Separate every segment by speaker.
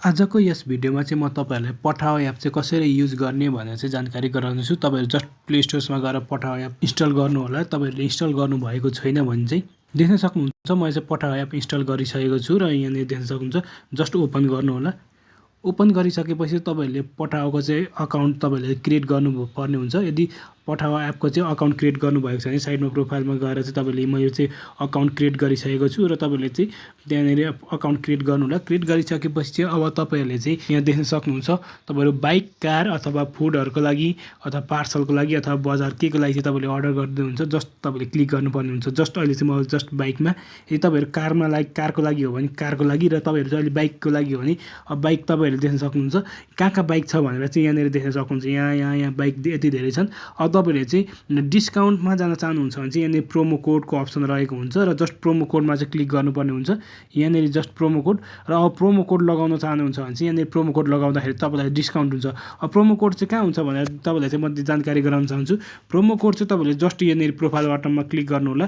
Speaker 1: आजको यस भिडियोमा चाहिँ म तपाईहरुलाई पठाओ एप चाहिँ कसरी युज गर्ने भनेर चाहिँ जानकारी गराउँछु। तपाईहरु जस्ट प्ले स्टोरमा गएर पठाओ एप इन्स्टल गर्नु होला। तपाईहरुले इन्स्टल गर्नु भएको छैन भने चाहिँ देख्न सक्नुहुन्छ मैले चाहिँ पठाओ एप इन्स्टल गरिसकेको छु र यहाँनिर देख्न सक्नुहुन्छ जस्ट ओपन गर्नु होला। ओपन गरिसकेपछि तपाईहरुले पठाओको चाहिँ अकाउन्ट तपाईहरुले क्रिएट गर्नु पर्ने हुन्छ। यदि पठाओ एपको चाहिँ अकाउन्ट क्रिएट गर्नुभएको छ भने साइडमा प्रोफाइलमा गएर चाहिँ तपाईले मैले चाहिँ अकाउन्ट क्रिएट गरिसकेको छु र तपाईले चाहिँ त्यहाँनिर अकाउन्ट क्रिएट गर्नु होला। क्रिएट गरिसकेपछि चाहिँ अब तपाईहरुले चाहिँ यहाँ देख्न सक्नुहुन्छ तपाईहरु बाइक, कार अथवा फुडहरुको लागि अथवा पार्सलको लागि अथवा बजार केको लागि चाहिँ तपाईले अर्डर गर्दै हुन्छ। जस्ट तपाईले क्लिक गर्नुपर्ने हुन्छ। जस्ट अहिले चाहिँ म जस्ट बाइकमा, यदि तपाईहरु कारमा लागि कारको लागि हो भने कारको लागि र तपाईहरु चाहिँ अहिले बाइकको लागि हो भने अब बाइक तपाईहरुले देख्न सक्नुहुन्छ कहाँ बाइक छ भनेर चाहिँ यहाँनिर देख्न सक्नुहुन्छ। यहाँ बाइक यति धेरै छन्। अब तपाईहरुले चाहिँ डिस्काउन्टमा जान चाहनुहुन्छ भने चाहिँ यहाँनिर प्रोमो कोडको अप्सन रहेको हुन्छ र जस्ट प्रोमो कोडमा चाहिँ क्लिक गर्नुपर्ने हुन्छ। यहाँनिर जस्ट प्रोमो कोड र अब प्रोमो कोड लगाउन चाहनुहुन्छ भने चाहिँ यहाँनिर प्रोमो कोड लगाउँदाखेरि तपाईलाई डिस्काउन्ट हुन्छ। अब प्रोमो कोड चाहिँ कहाँ हुन्छ भनेर तपाईलाई चाहिँ म जानकारी गराउन चाहन्छु। प्रोमो कोड चाहिँ तपाईले जस्ट यहाँनिर प्रोफाइल बटनमा क्लिक गर्नु होला।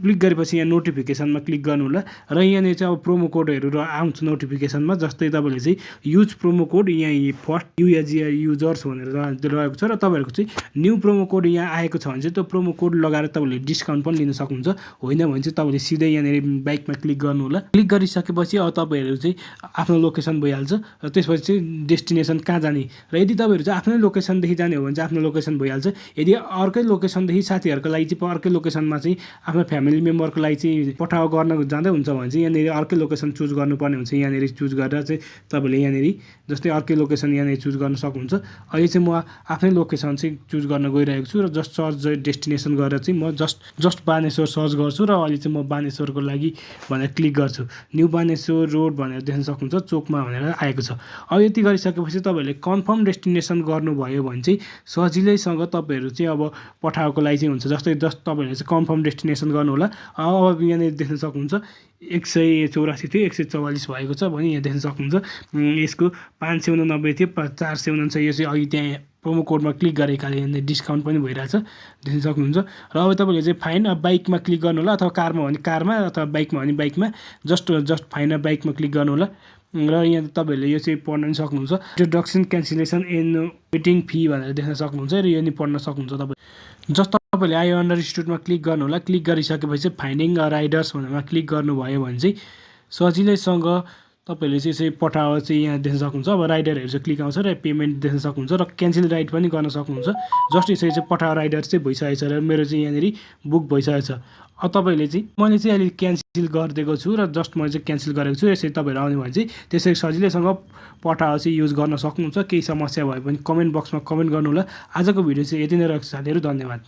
Speaker 1: क्लिक गरेपछि यहाँ नोटिफिकेसनमा क्लिक गर्नु होला र यहाँनिर चाहिँ अब प्रोमो कोडहरु आउँछ नोटिफिकेसनमा। जस्तै तपाईले चाहिँ युज प्रोमो कोड यहाँ फर्स्ट युजर्स भनेर रहेको छ र तपाईहरुको चाहिँ न्यू प्रोमो कोड यहाँ आएको छ भने चाहिँ त्यो प्रोमो कोड लगाएर तपाईले डिस्काउन्ट पनि लिन सक्नुहुन्छ। होइन भने चाहिँ तपाईले सिधै यहाँनिर बाइकमा क्लिक गर्नु होला। क्लिक गरिसकेपछि अब तपाईहरु चाहिँ आफ्नो लोकेसन भइहाल्छ र त्यसपछि चाहिँ डेस्टिनेसन कहाँ जाने र यदि तपाईहरु चाहिँ आफ्नै लोकेसनदेखि जाने हो भने चाहिँ आफ्नो लोकेसन भइहाल्छ। यदि अर्कै लोकेसनदेखि साथीहरुको लागि चाहिँ अर्कै लोकेसनमा चाहिँ आफ्नो फ्यामिली मेम्बरको लागि चाहिँ पठाओ गर्न जाँदै हुन्छ भने चाहिँ यहाँनिर अर्कै लोकेसन चुज गर्नुपर्ने हुन्छ। यहाँनिर चुज गरेर चाहिँ तपाईले यहाँनिर जस्तै अर्कै लोकेसन यहाँनिर चुज गर्न सक्नुहुन्छ। अहिले चाहिँ म आफ्नै लोकेसन चाहिँ चुज गर्न गइरहेको छु र जस्ट सर्च डेस्टिनेसन गरेर चाहिँ म जस्ट बानेश्वर सर्च गर्छु र अहिले चाहिँ म बानेश्वरको लागि भनेर क्लिक गर्छु। न्यू बानेश्वर रोड भनेर देख्न सक्नुहुन्छ चोकमा भनेर आएको छ। अब यति गरिसकेपछि तपाईहरुले कन्फर्म डेस्टिनेसन गर्नुभयो भने चाहिँ सजिलैसँग तपाईहरु चाहिँ अब पठाओको लागि चाहिँ हुन्छ। जस्तै तपाईहरुले चाहिँ कन्फर्म डेस्टिनेसन गर्नु होला। अब यहाँनिर देख्न सक्नुहुन्छ 184 थियो 144 भएको छ भने यहाँ देख्न सक्नुहुन्छ यसको 589 थियो 449 यो चाहिँ अघि त्यहाँ प्रोमो कोडमा क्लिक गरेकाले यहाँनिर डिस्काउन्ट पनि भइरहेछ देख्न सक्नुहुन्छ। र अब तपाईले चाहिँ फाइन बाइकमा क्लिक गर्नु होला अथवा कारमा भने कारमा अथवा बाइकमा भने बाइकमा जस्ट फाइन बाइकमा क्लिक गर्नु होला र यहाँ तपाईहरुले यो चाहिँ पढ्न पनि सक्नुहुन्छ। Introduction cancellation and waiting fee भनेर देख्न सक्नुहुन्छ र यो नि पढ्न सक्नुहुन्छ। तपाईले जस्ट तपाईले आई अन्डरस्टुडमा क्लिक गर्नु होला। क्लिक गरिसकेपछि फाइन्डिङ राइडर्स भनेरमा क्लिक गर्नुभयो भने चाहिँ सजिलैसँग तपाईले चाहिँ पठाओ चाहिँ यहाँ देख्न सक्नुहुन्छ। अब राइडरहरु चाहिँ क्लिक आउँछ र पेमेन्ट देख्न सक्नुहुन्छ र क्यान्सल राइड पनि गर्न सक्नुहुन्छ। जस्ट यसरी चाहिँ पठाओ राइडर चाहिँ भइसकेको छ र मेरो चाहिँ यहाँनिर बुक भइसकेको छ। अब तपाईले चाहिँ मैले चाहिँ अहिले क्यान्सल गरिदिएको छु र जस्ट मैले चाहिँ क्यान्सल गरेको छु। यसरी तपाईहरु आउने भने चाहिँ त्यसरी सजिलैसँग पठाओ चाहिँ युज गर्न सक्नुहुन्छ। केही समस्या भए पनि कमेन्ट बक्समा कमेन्ट गर्नु होला। आजको भिडियो चाहिँ यति नै रहेको छ साथीहरु, धन्यवाद।